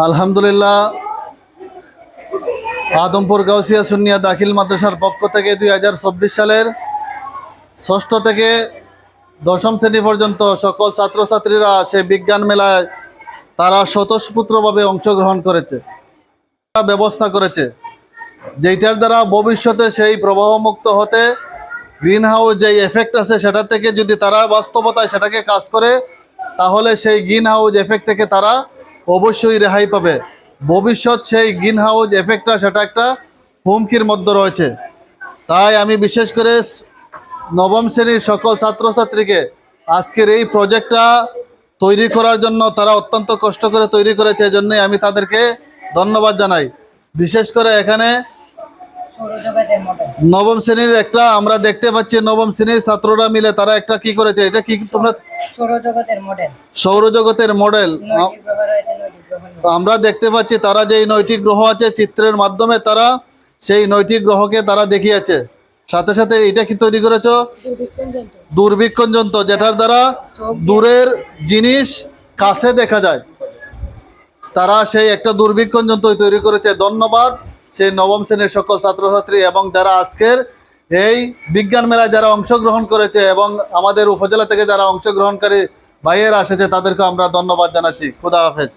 আলহামদুলিল্লাহ, আদমপুর গাউসিয়া সুন্নিয়া দাখিল মাদ্রাসার পক্ষ থেকে 2024 সালের 6ষ্ঠ থেকে 10ম শ্রেণী পর্যন্ত সকল ছাত্রছাত্রীরা সেই বিজ্ঞান মেলায় তারা স্বতঃস্ফূর্তভাবে অংশগ্রহণ করেছে, ব্যবস্থা করেছে, যেটার দ্বারা ভবিষ্যতে সেই প্রবাহমুক্ত হতে গ্রিন হাউস যে এফেক্ট আছে সেটা থেকে যদি তারা বাস্তবতায় সেটাকে কাজ করে, তাহলে সেই গ্রিন হাউস এফেক্ট থেকে তারা অবশ্যই রেহাই পাবে। ভবিষ্যৎ সেই গ্রিন হাউস এফেক্টটা সেটা একটা হুমকির মধ্যে রয়েছে। তাই আমি বিশেষ করে 9ম শ্রেণীর সকল ছাত্রছাত্রীকে আজকের এই প্রজেক্টটা তৈরি করার জন্য তারা অত্যন্ত কষ্ট করে তৈরি করেছে, এজন্যই আমি তাদেরকে ধন্যবাদ জানাই। বিশেষ করে এখানে 9ম শ্রেণীর একটা আমরা দেখতে পাচ্ছি, 9ম শ্রেণীর ছাত্ররা মিলে তারা একটা কি করেছে, এটা কি তোমরা সৌরজগতের মডেল আমরা দেখতে পাচ্ছি। তারা যে 9টি গ্রহ আছে চিত্রের মাধ্যমে তারা সেই 9টি গ্রহকে তারা দেখিয়েছে। সাথে সাথে এটা কি তৈরি করেছো? দূরবীক্ষণ যন্ত্র, যেটার দ্বারা দূরের জিনিস কাছে দেখা যায়। তারা সেই একটা দূরবীক্ষণ যন্ত্র তৈরি করেছে। ধন্যবাদ সেই 9ম শ্রেণীর সকল ছাত্রছাত্রী এবং যারা আজকের এই বিজ্ঞান মেলায় যারা অংশগ্রহণ করেছে এবং আমাদের উপজেলা থেকে যারা অংশগ্রহণকারী ভাইয়েরা এসেছে তাদেরকে আমরা ধন্যবাদ জানাচ্ছি। খুদা হাফেজ।